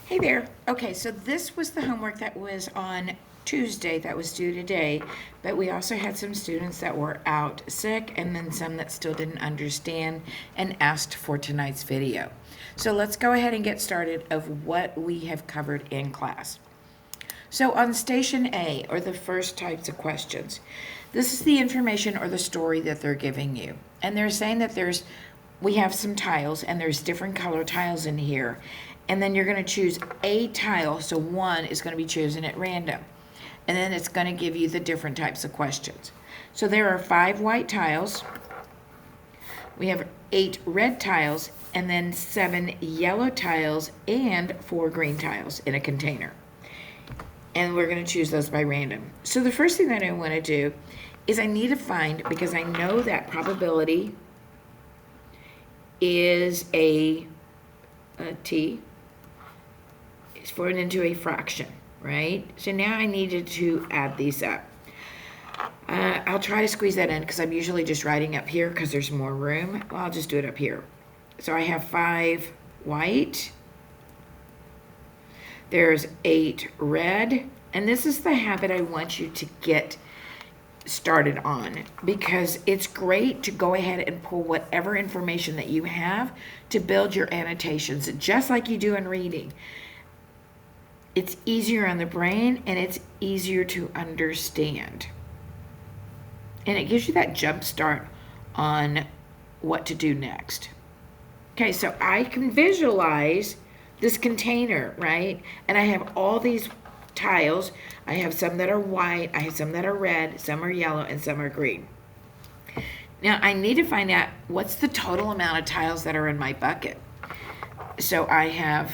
Hey there. Okay, so this was the homework that was on Tuesday that was due today, but we also had some students that were out sick and then some that still didn't understand and asked for tonight's video. So let's go ahead and get started of what we have covered in class. So on station A, or the first types of questions, this is the information or the story that they're giving you. And they're saying that we have some tiles and there's different color tiles in here. And then you're going to choose a tile, so one is going to be chosen at random. And then it's going to give you the different types of questions. So there are 5 white tiles. We have 8 red tiles, and then 7 yellow tiles and 4 green tiles in a container. And we're going to choose those by random. So the first thing that I want to do is I need to find, because I know that probability is a t, is formed into a fraction, right? So now I needed to add these up. I'll try to squeeze that in because I'm usually just writing up here because there's more room. Well, I'll just do it up here. So I have 5 white. There's 8 red. And this is the habit I want you to get started on, because it's great to go ahead and pull whatever information that you have to build your annotations, just like you do in reading. It's easier on the brain and it's easier to understand. And it gives you that jump start on what to do next. Okay, so I can visualize this container, right? And I have all these tiles. I have some that are white, I have some that are red, some are yellow, and some are green. Now I need to find out what's the total amount of tiles that are in my bucket. So I have,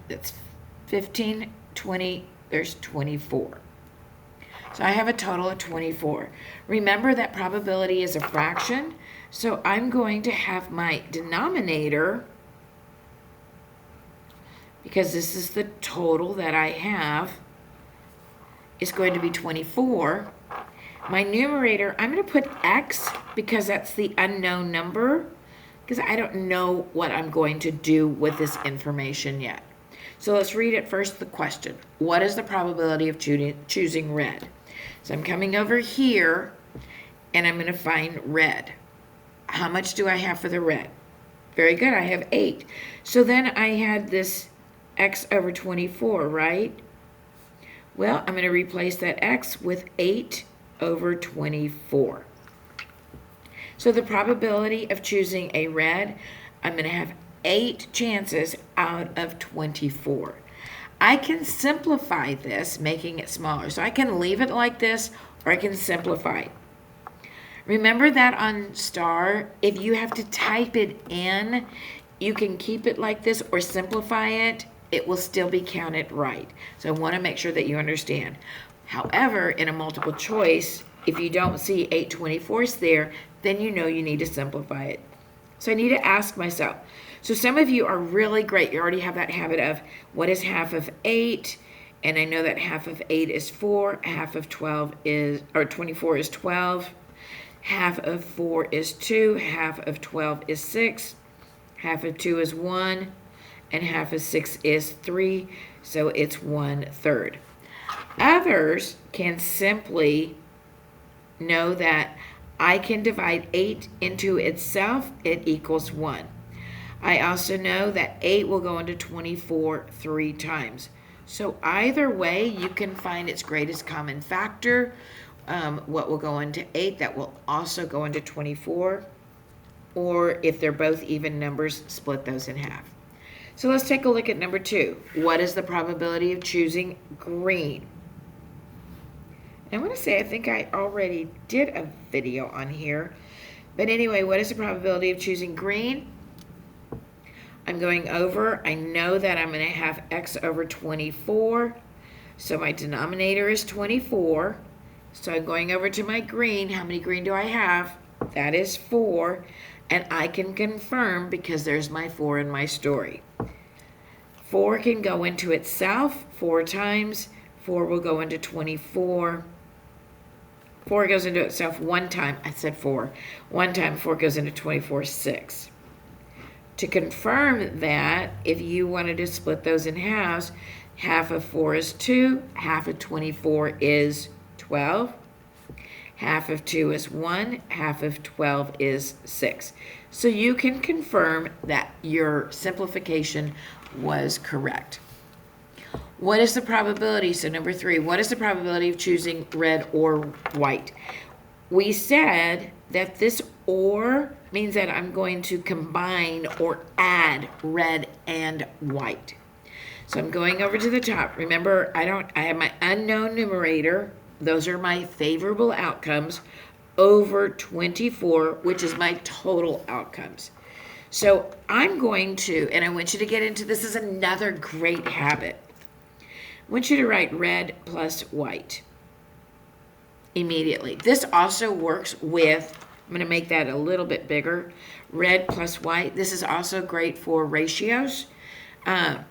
that's 15, 20, there's 24. So I have a total of 24. Remember that probability is a fraction, so I'm going to have my denominator, because this is the total that I have, is going to be 24. My numerator, I'm going to put x because that's the unknown number, because I don't know what I'm going to do with this information yet. So let's read it first, the question. What is the probability of choosing red? So I'm coming over here, and I'm going to find red. How much do I have for the red? Very good, I have 8. So then I had this x over 24, right? Well, I'm going to replace that x with 8 over 24. So the probability of choosing a red, I'm going to have 8 chances out of 24. I can simplify this, making it smaller. So I can leave it like this, or I can simplify it. Remember that on STAR, if you have to type it in, you can keep it like this or simplify it. It will still be counted right. So I want to make sure that you understand. However, in a multiple choice, if you don't see 8 24ths there, then you know you need to simplify it. So I need to ask myself. So some of you are really great. You already have that habit of what is half of 8? And I know that half of 8 is 4. Half of 12 is, or 24 is 12. Half of 4 is 2. Half of 12 is 6. Half of 2 is 1. And half of 6 is 3, so it's 1/3. Others can simply know that I can divide 8 into itself, it equals 1. I also know that 8 will go into 24 3 times. So either way, you can find its greatest common factor, what will go into 8 that will also go into 24, or if they're both even numbers, split those in half. So let's take a look at number 2. What is the probability of choosing green? I want to say I think I already did a video on here. But anyway, what is the probability of choosing green? I'm going over. I know that I'm going to have x over 24. So my denominator is 24. So I'm going over to my green. How many green do I have? That is 4. And I can confirm because there's my 4 in my story. 4 can go into itself 4 times. 4 will go into 24. 4 goes into itself 1 time. I said 4. 1 time 4 goes into 24, 6. To confirm that, if you wanted to split those in halves, half of 4 is 2, half of 24 is 12, half of 2 is 1, half of 12 is 6. So you can confirm that your simplification was correct. What is the probability? So number 3, what is the probability of choosing red or white? We said that this or means that I'm going to combine or add red and white. So I'm going over to the top. Remember, I have my unknown numerator. Those are my favorable outcomes over 24, which is my total outcomes. So I'm going to, and I want you to get into this is another great habit. I want you to write red plus white immediately. This also works with, I'm going to make that a little bit bigger, red plus white. This is also great for ratios and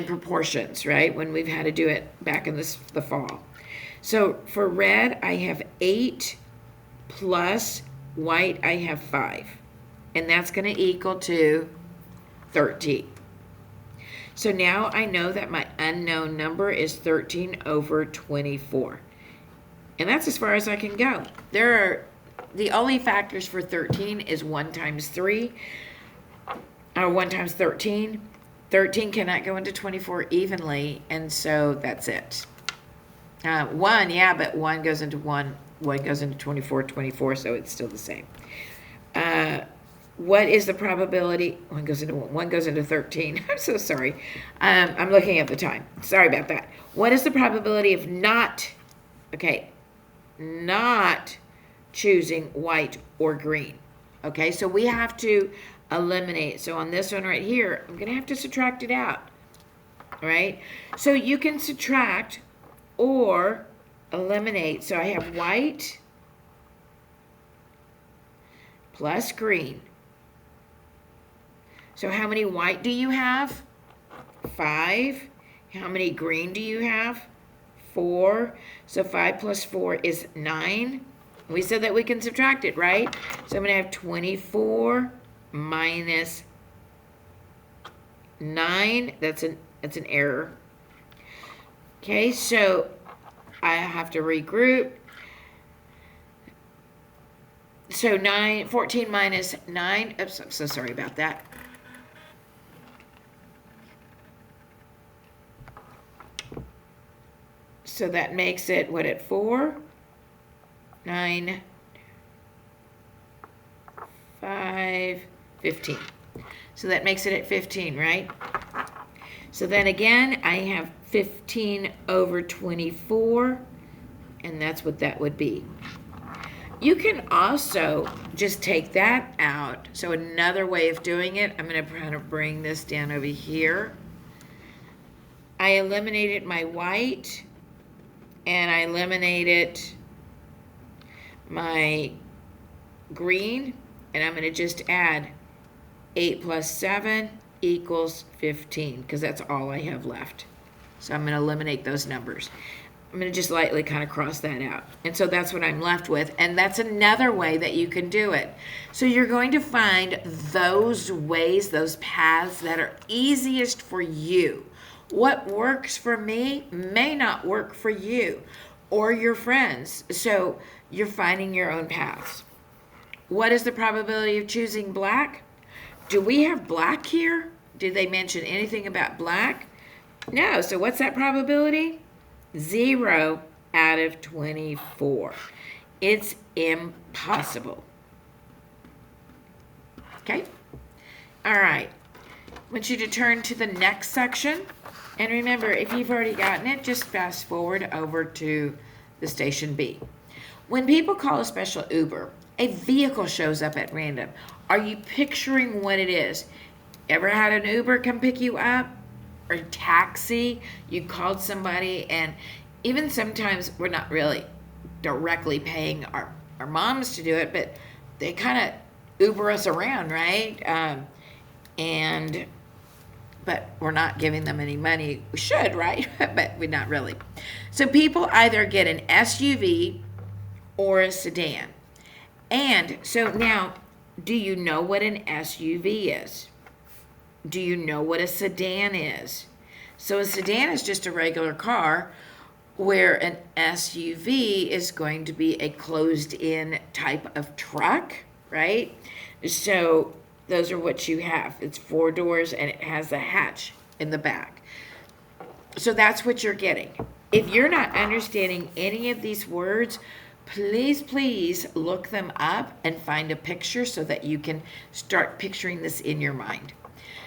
proportions, right? When we've had to do it back in the fall. So for red, I have 8 plus white, I have 5. And that's going to equal to 13. So now I know that my unknown number is 13 over 24. And that's as far as I can go. The only factors for 13 is 1 times 3, or 1 times 13. 13 cannot go into 24 evenly, and so that's it. 1, yeah, but 1 goes into 1 goes into 24, so it's still the same. What is the probability? 1 goes into 13. I'm so sorry. I'm looking at the time. Sorry about that. What is the probability of not choosing white or green? Okay, so we have to eliminate. So on this one right here, I'm going to have to subtract it out. All right? So you can subtract or eliminate. So I have white plus green. So how many white do you have? 5. How many green do you have? 4. So 5 plus 4 is 9. We said that we can subtract it, right? So I'm going to have 24 minus 9. That's an error. Okay, so I have to regroup. So 14 minus 9. Oops, I'm so sorry about that. So that makes it, what, at 4? 9, 5, 15. So that makes it at 15, right? So then again, I have 15 over 24, and that's what that would be. You can also just take that out. So another way of doing it, I'm going to kind of bring this down over here. I eliminated my white, and I eliminated my green, and I'm going to just add 8 plus 7 equals 15, because that's all I have left. So I'm going to eliminate those numbers. I'm going to just lightly kind of cross that out. And so that's what I'm left with. And that's another way that you can do it. So you're going to find those ways, those paths that are easiest for you. What works for me may not work for you or your friends. So you're finding your own paths. What is the probability of choosing black? Do we have black here? Did they mention anything about black? No. So what's that probability? 0 out of 24. It's impossible. Okay? All right. I want you to turn to the next section. And remember, if you've already gotten it, just fast forward over to the station B. When people call a special Uber, a vehicle shows up at random. Are you picturing what it is? Ever had an Uber come pick you up? Or a taxi? You called somebody, and even sometimes we're not really directly paying our moms to do it, but they kind of Uber us around, right? But we're not giving them any money. We should, right? But we're not really. So people either get an SUV or a sedan. And so now, do you know what an SUV is? Do you know what a sedan is? So a sedan is just a regular car, where an SUV is going to be a closed-in type of truck, right? So those are what you have. It's 4 doors and it has a hatch in the back. So that's what you're getting. If you're not understanding any of these words, please look them up and find a picture so that you can start picturing this in your mind.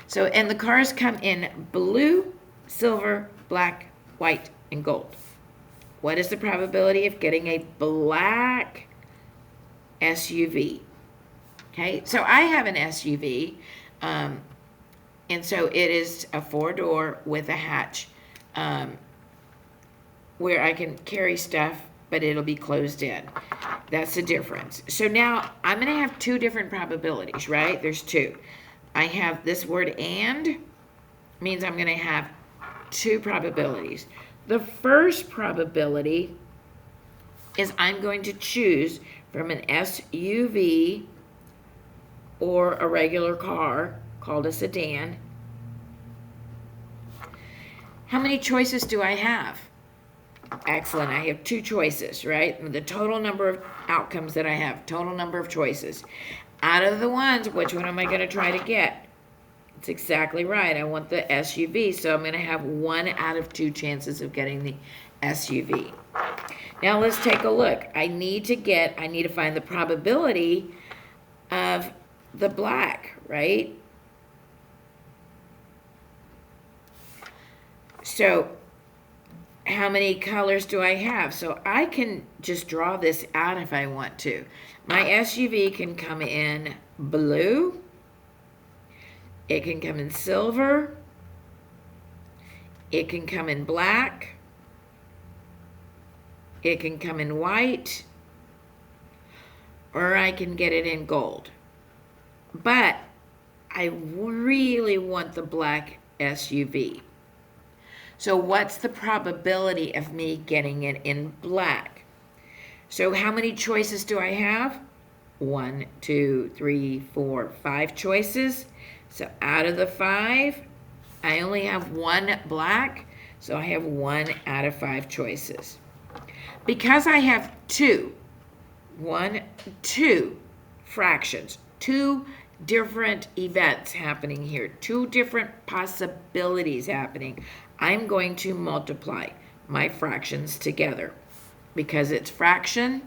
So, and the cars come in blue, silver, black, white, and gold. What is the probability of getting a black SUV? Okay, so I have an SUV, and so it is a 4-door with a hatch, where I can carry stuff, but it'll be closed in. That's the difference. So now I'm going to have 2 different probabilities, right? There's 2. I have this word and means I'm going to have 2 probabilities. The first probability is I'm going to choose from an SUV or a regular car called a sedan. How many choices do I have? Excellent. I have 2 choices, right? The total number of outcomes that I have, total number of choices. Out of the ones, which one am I going to try to get? It's exactly right. I want the SUV, so I'm going to have 1 out of 2 chances of getting the SUV. Now let's take a look. I need to find the probability of the black, right? So how many colors do I have? So I can just draw this out if I want to. My SUV can come in blue. It can come in silver. It can come in black. It can come in white. Or I can get it in gold. But I really want the black SUV. So what's the probability of me getting it in black? So how many choices do I have? 1, 2, 3, 4, 5 choices. So out of the 5, I only have 1 black, so I have 1 out of 5 choices. Because I have 2 fractions, 2 different events happening here, 2 different possibilities happening, I'm going to multiply my fractions together because it's fraction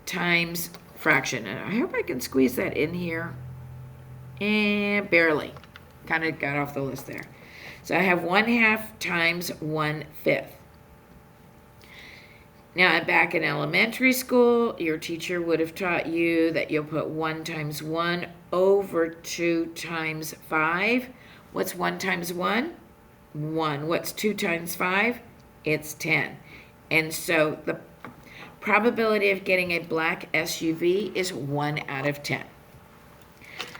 times fraction. And I hope I can squeeze that in here. And barely. Kind of got off the list there. So I have 1/2 times 1/5. Now, back in elementary school, your teacher would have taught you that you'll put 1 times 1 over 2 times 5. What's 1 times 1? 1. What's 2 times 5? It's 10. And so the probability of getting a black SUV is 1 out of 10.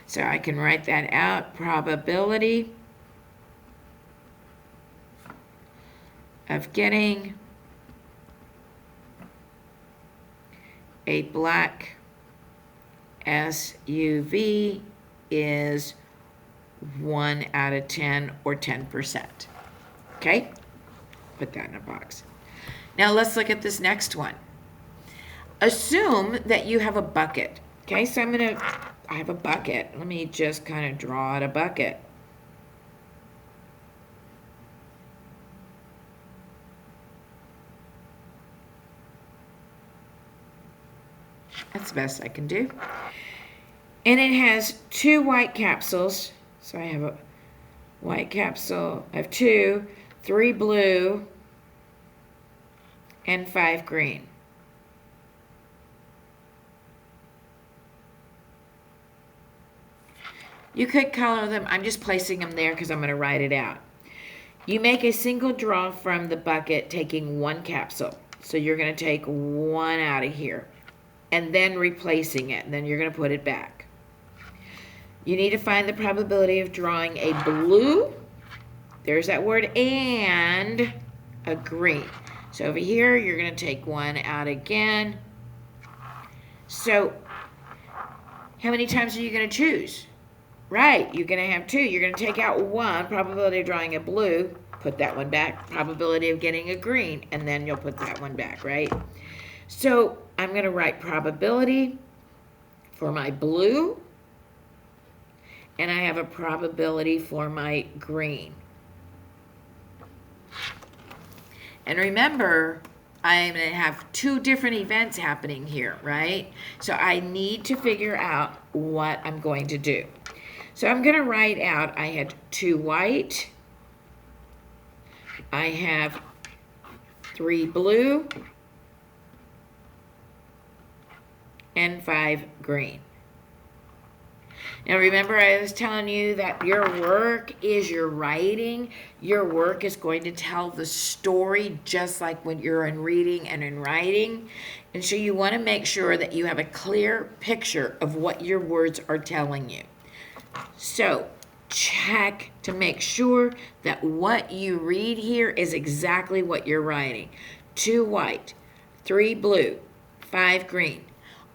So I can write that out. Probability of getting a black SUV is 1 out of 10 or 10%. Okay? Put that in a box. Now let's look at this next one. Assume that you have a bucket. Okay, so I have a bucket. Let me just kind of draw out a bucket. That's the best I can do. And it has 2 white capsules. So I have a white capsule. I have 2, 3 blue, and 5 green. You could color them. I'm just placing them there because I'm going to write it out. You make a single draw from the bucket taking 1 capsule. So you're going to take 1 out of here and then replacing it. And then you're going to put it back. You need to find the probability of drawing a blue. There's that word, and a green. So over here, you're going to take 1 out again. So How many times are you going to choose? Right, you're going to have 2. You're going to take out 1, probability of drawing a blue, put that one back, probability of getting a green, and then you'll put that one back, right? So I'm going to write probability for my blue, and I have a probability for my green. And remember, I'm going to have 2 different events happening here, right? So I need to figure out what I'm going to do. So I'm going to write out, I had 2 white, I have 3 blue, and 5 green. Now remember, I was telling you that your work is your writing. Your work is going to tell the story just like when you're in reading and in writing. And so you want to make sure that you have a clear picture of what your words are telling you. So check to make sure that what you read here is exactly what you're writing. 2 white, 3 blue, 5 green.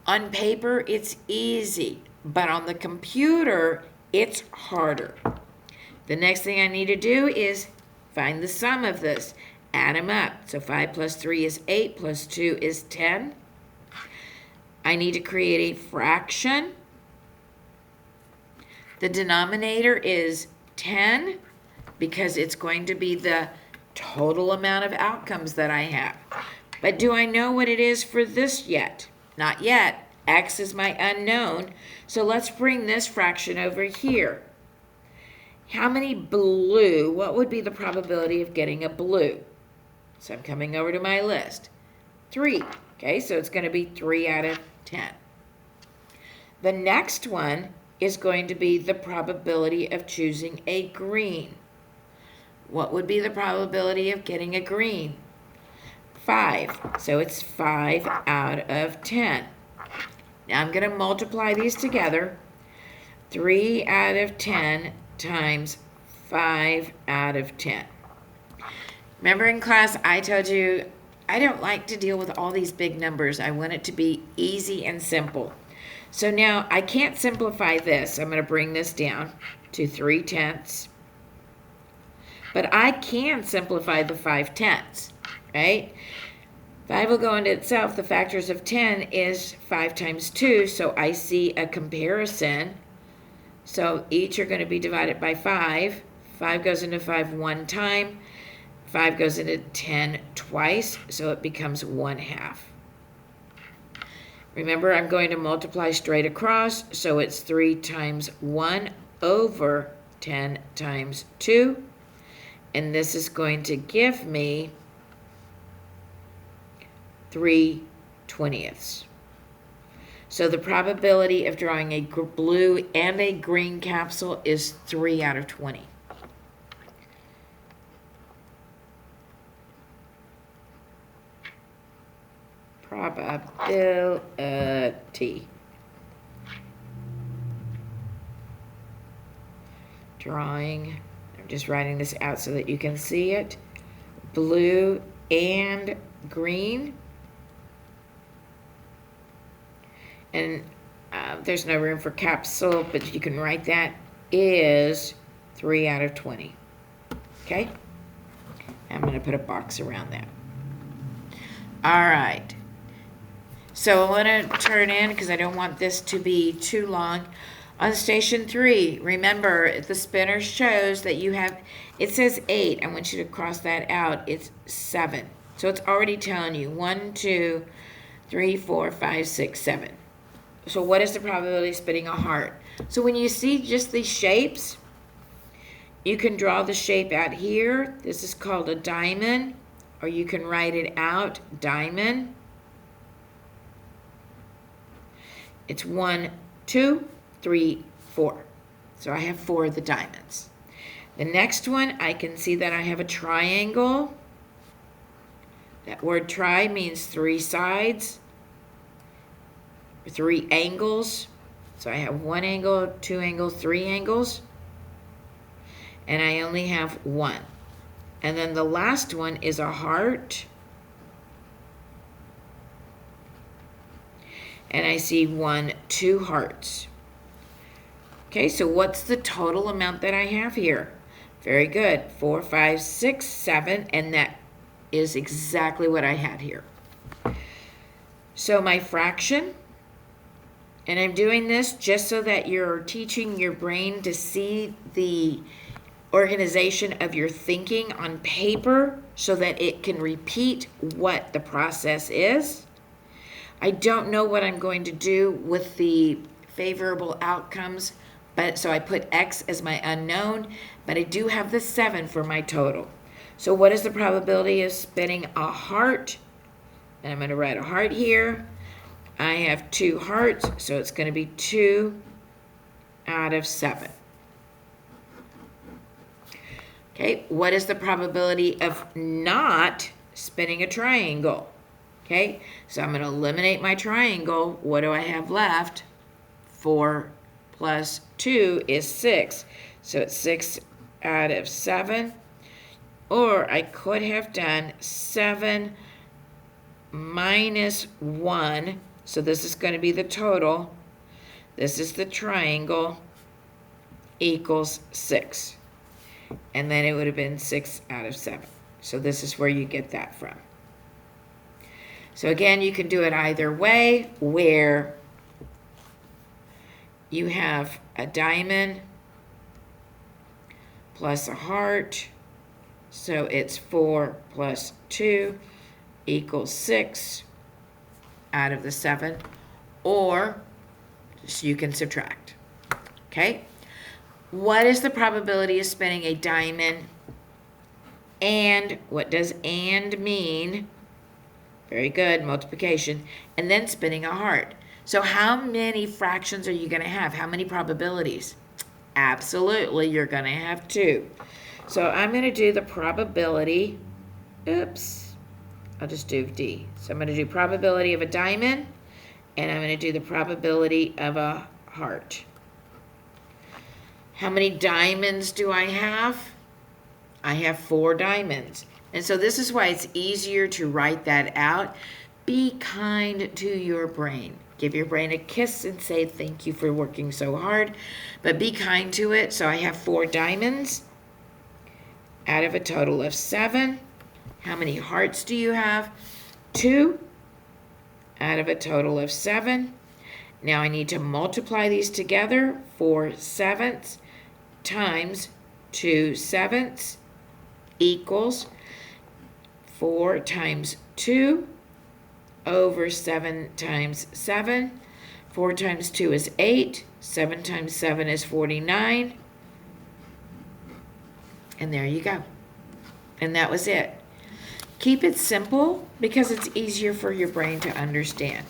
On paper, it's easy. But on the computer, it's harder. The next thing I need to do is find the sum of this. Add them up. So 5 plus 3 is 8, plus 2 is 10. I need to create a fraction. The denominator is 10 because it's going to be the total amount of outcomes that I have. But do I know what it is for this yet? Not yet. X is my unknown. So let's bring this fraction over here. How many blue? What would be the probability of getting a blue? So I'm coming over to my list. 3. Okay, so it's going to be 3 out of 10. The next one is going to be the probability of choosing a green. What would be the probability of getting a green? 5. So it's 5 out of 10. Now I'm going to multiply these together. 3 out of 10 times 5 out of 10. Remember in class I told you I don't like to deal with all these big numbers. I want it to be easy and simple. So now I can't simplify this. I'm going to bring this down to 3/10. But I can simplify the 5/10, right? 5 will go into itself. The factors of 10 is 5 times 2, so I see a comparison. So each are going to be divided by 5. 5 goes into 5 one time. 5 goes into 10 twice, so it becomes 1/2. Remember, I'm going to multiply straight across, so it's 3 times 1 over 10 times 2. And this is going to give me 3/20. So the probability of drawing a blue and a green capsule is 3 out of 20. Probability. Drawing, I'm just writing this out so that you can see it. Blue and green. And there's no room for capsule, but you can write that is 3 out of 20. Okay? I'm going to put a box around that. All right. So I want to turn in, because I don't want this to be too long. On station 3, remember, the spinner shows that you have, it says 8. I want you to cross that out. It's 7. So it's already telling you 1, 2, 3, 4, 5, 6, 7. So what is the probability of spinning a heart? So when you see just these shapes, you can draw the shape out here. This is called a diamond, or you can write it out, diamond. It's 1, 2, 3, 4. So I have 4 of the diamonds. The next one, I can see that I have a triangle. That word tri means 3 sides, 3 angles. So I have 1 angle, 2 angles, 3 angles. And I only have 1. And then the last one is a heart. And I see 1, 2 hearts. Okay, so what's the total amount that I have here? Very good. 4, 5, 6, 7, and that is exactly what I had here. So my fraction, and I'm doing this just so that you're teaching your brain to see the organization of your thinking on paper so that it can repeat what the process is. I don't know what I'm going to do with the favorable outcomes, but so I put X as my unknown, but I do have the 7 for my total. So what is the probability of spinning a heart? And I'm going to write a heart here. I have 2 hearts, so it's going to be 2 out of 7. Okay, what is the probability of not spinning a triangle? Okay, so I'm going to eliminate my triangle. What do I have left? 4 plus 2 is 6. So it's 6 out of 7. Or I could have done 7 minus 1. So this is going to be the total. This is the triangle equals 6. And then it would have been 6 out of 7. So this is where you get that from. So again, you can do it either way, where you have a diamond plus a heart. So it's 4 plus 2 equals 6 out of the 7. Or so you can subtract. Okay? What is the probability of spinning a diamond? And what does and mean? Very good, multiplication. And then spinning a heart. So how many fractions are you going to have? How many probabilities? Absolutely, you're going to have 2. So I'm going to do the probability. Oops. I'll just do D. So I'm going to do probability of a diamond. And I'm going to do the probability of a heart. How many diamonds do I have? I have 4 diamonds. And so this is why it's easier to write that out. Be kind to your brain. Give your brain a kiss and say thank you for working so hard. But be kind to it. So I have 4 diamonds out of a total of 7. How many hearts do you have? 2 out of a total of 7. Now I need to multiply these together. 4 sevenths times 2 sevenths equals 4 times 2 over 7 times 7. 4 times 2 is 8. 7 times 7 is 49. And there you go. And that was it. Keep it simple because it's easier for your brain to understand.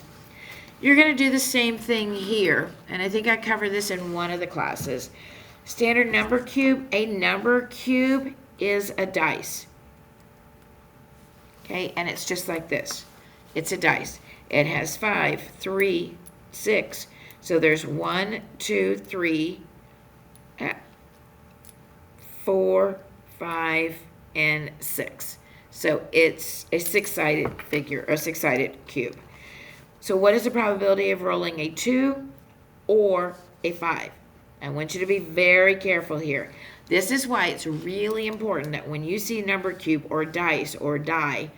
You're going to do the same thing here. And I think I covered this in one of the classes. Standard number cube. A number cube is a dice. Okay, and it's just like this. It's a dice. It has 5, 3, 6. So there's 1, 2, 3, 4, 5, and 6. So it's a 6-sided figure, or a 6-sided cube. So what is the probability of rolling a 2 or a 5? I want you to be very careful here. This is why it's really important that when you see number cube or dice or die,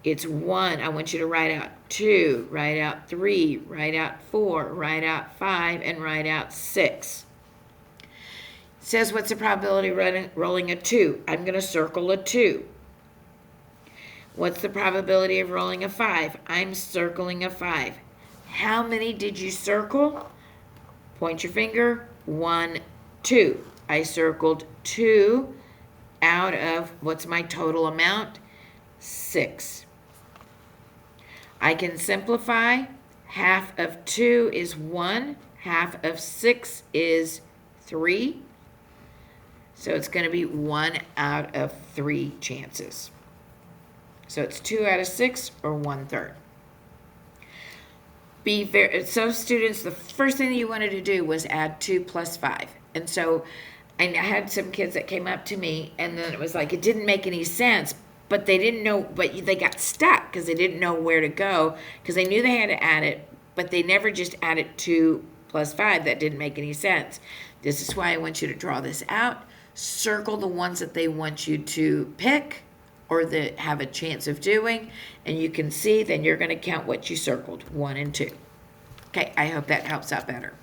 it's 1. I want you to write out 2, write out 3, write out 4, write out 5, and write out 6. It says what's the probability of rolling a 2? I'm going to circle a 2. What's the probability of rolling a 5? I'm circling a 5. How many did you circle? Point your finger. 1, 2. I circled 2 out of, what's my total amount? 6. I can simplify. Half of 2 is 1. Half of 6 is 3. So it's going to be 1 out of 3 chances. So it's 2 out of 6 or 1/3. So students, the first thing that you wanted to do was add 2 plus 5. And so I had some kids that came up to me and then it was like, it didn't make any sense, but they didn't know, but they got stuck because they didn't know where to go because they knew they had to add it, but they never just added 2 plus 5. That didn't make any sense. This is why I want you to draw this out. Circle the ones that they want you to pick or that have a chance of doing, and you can see then you're going to count what you circled, 1 and 2. Okay, I hope that helps out better.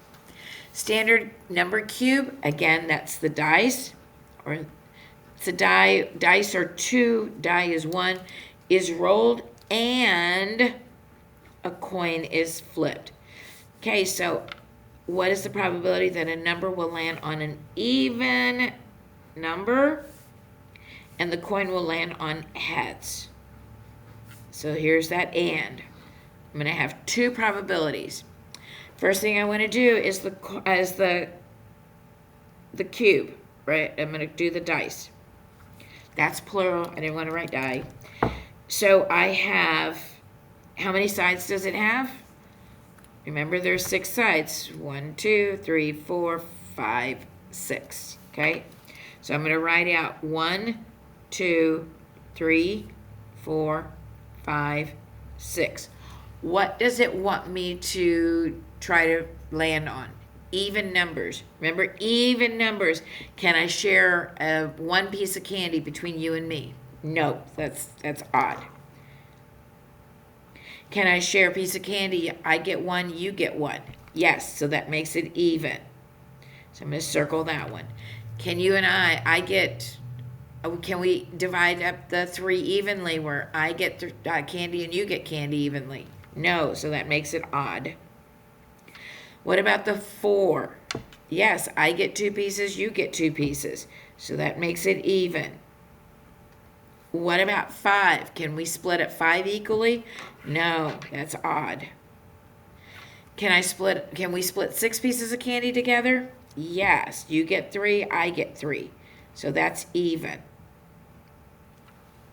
Standard number cube, again, that's the dice, or it's a die. Dice are 2, die is 1, is rolled, and a coin is flipped. Okay, so what is the probability that a number will land on an even number and the coin will land on heads? So here's that and. I'm going to have 2 probabilities. First thing I want to do is the cube, right? I'm going to do the dice. That's plural. I didn't want to write die. So I have, how many sides does it have? Remember, there's 6 sides. 1, 2, 3, 4, 5, 6. Okay? So I'm going to write out 1, 2, 3, 4, 5, 6. What does it want me to try to land on? Even numbers. Remember, even numbers. Can I share one piece of candy between you and me? No, that's odd. Can I share a piece of candy? I get 1, you get 1. Yes, so that makes it even. So I'm going to circle that one. Can you and I get, can we divide up the 3 evenly where I get candy and you get candy evenly? No, so that makes it odd. What about the 4? Yes, I get 2 pieces, you get 2 pieces. So that makes it even. What about 5? Can we split it 5 equally? No, that's odd. Can we split 6 pieces of candy together? Yes, you get 3, I get 3. So that's even.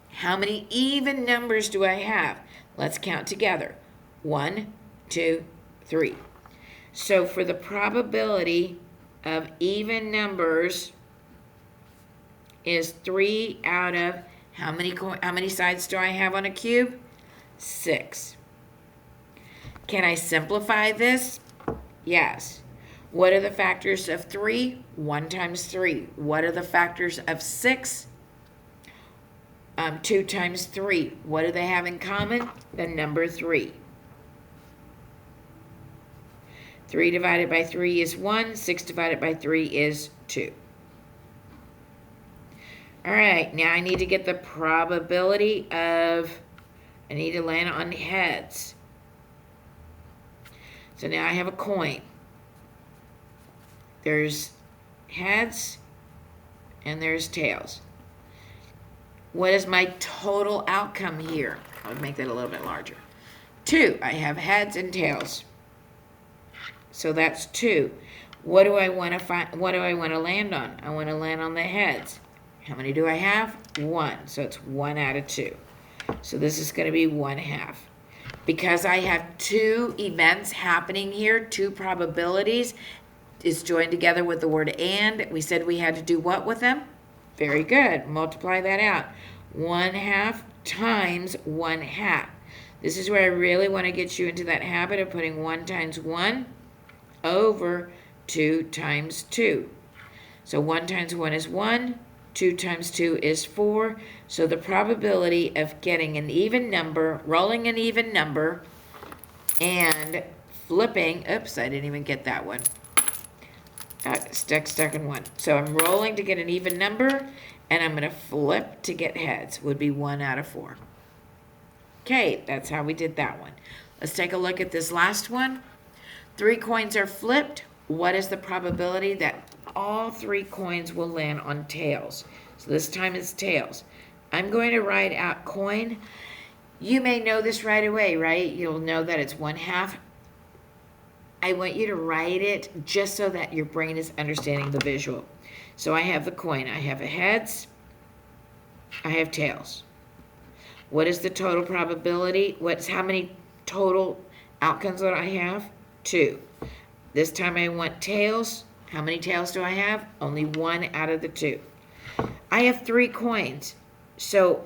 How many even numbers do I have? Let's count together. 1, 2, 3. So for the probability of even numbers is 3 out of how many sides do I have on a cube? 6. Can I simplify this? Yes. What are the factors of 3? 1 times 3. What are the factors of 6? 2 times 3. What do they have in common? The number 3. 3 divided by 3 is 1. 6 divided by 3 is 2. All right, now I need to get the probability of, I need to land on heads. So now I have a coin. There's heads and there's tails. What is my total outcome here? I'll make that a little bit larger. 2, I have heads and tails. So that's 2. What do I want to find? What do I want to land on? I want to land on the heads. How many do I have? 1. So it's 1 out of 2. So this is going to be 1/2. Because I have 2 events happening here, 2 probabilities, it's joined together with the word and. We said we had to do what with them? Very good. Multiply that out. 1/2 times 1/2. This is where I really want to get you into that habit of putting 1 times 1 over 2 times 2. So 1 times 1 is 1. 2 times 2 is 4. So the probability of getting an even number, rolling an even number, and flipping, oops, I didn't even get that one. Stuck in 1. So I'm rolling to get an even number, and I'm going to flip to get heads, would be 1 out of 4. Okay, that's how we did that one. Let's take a look at this last one. 3 coins are flipped. What is the probability that all 3 coins will land on tails? So this time it's tails. I'm going to write out coin. You may know this right away, right? You'll know that it's 1/2. I want you to write it just so that your brain is understanding the visual. So I have the coin. I have a heads. I have tails. What is the total probability? How many total outcomes do I have? 2. This time I want tails. How many tails do I have? Only 1 out of the 2. I have 3 coins. So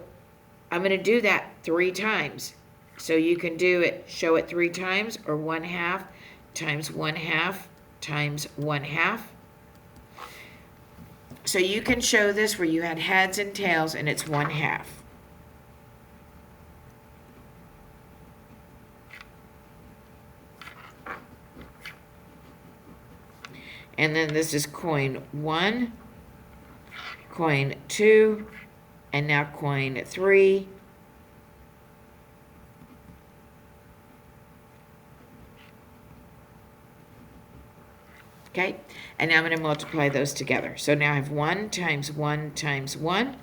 I'm going to do that 3 times. So you can do it, show it 3 times, or 1/2 times 1/2 times 1/2. So you can show this where you had heads and tails and it's 1/2. And then this is coin 1, coin 2, and now coin 3. Okay, and now I'm going to multiply those together. So now I have 1 times 1 times 1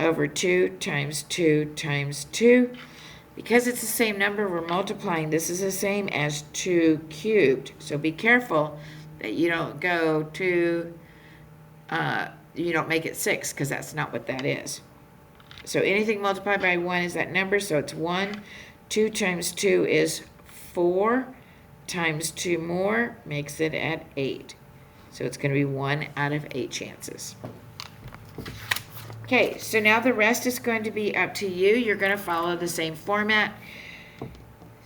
over 2 times 2 times 2. Because it's the same number we're multiplying, this is the same as 2 cubed. So be careful that you don't go to, you don't make it 6, because that's not what that is. So anything multiplied by 1 is that number, so it's 1. 2 times 2 is 4. Times 2 more makes it at 8. So it's going to be 1 out of 8 chances. Okay, so now the rest is going to be up to you. You're going to follow the same format.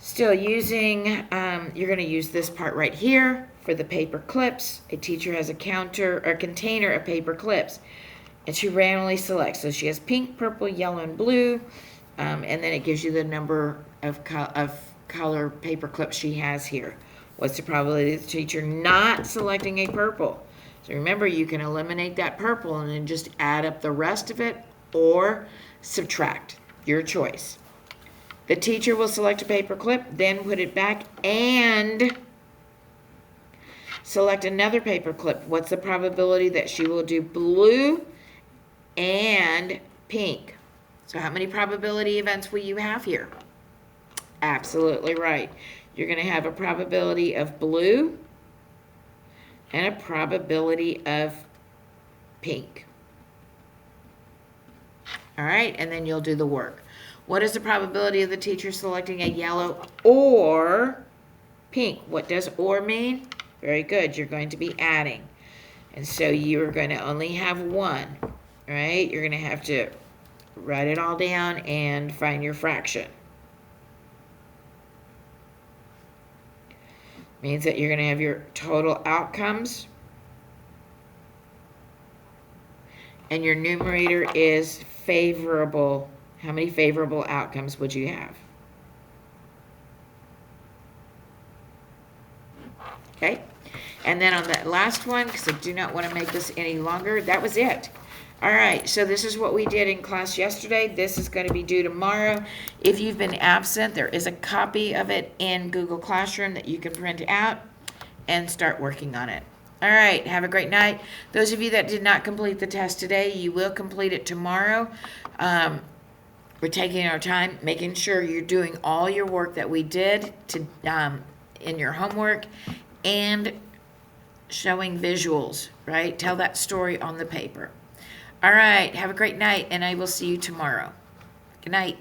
Still using, you're going to use this part right here for the paper clips. A teacher has a container of paper clips, and she randomly selects. So she has pink, purple, yellow, and blue, and then it gives you the number of color paper clips she has here. What's the probability of the teacher not selecting a purple? So remember, you can eliminate that purple and then just add up the rest of it or subtract. Your choice. The teacher will select a paper clip, then put it back and select another paper clip. What's the probability that she will do blue and pink? So how many probability events will you have here? Absolutely right. You're going to have a probability of blue and a probability of pink. All right, and then you'll do the work. What is the probability of the teacher selecting a yellow or pink? What does or mean? Very good. You're going to be adding. And so you're going to only have one, right? You're going to have to write it all down and find your fraction. Means that you're going to have your total outcomes. And your numerator is favorable. How many favorable outcomes would you have? Okay. And then on that last one, because I do not want to make this any longer, that was it. All right, so this is what we did in class yesterday. This is going to be due tomorrow. If you've been absent, there is a copy of it in Google Classroom that you can print out and start working on it. All right, have a great night. Those of you that did not complete the test today, you will complete it tomorrow. We're taking our time, making sure you're doing all your work that we did to in your homework and showing visuals, right? Tell that story on the paper. All right, have a great night, and I will see you tomorrow. Good night.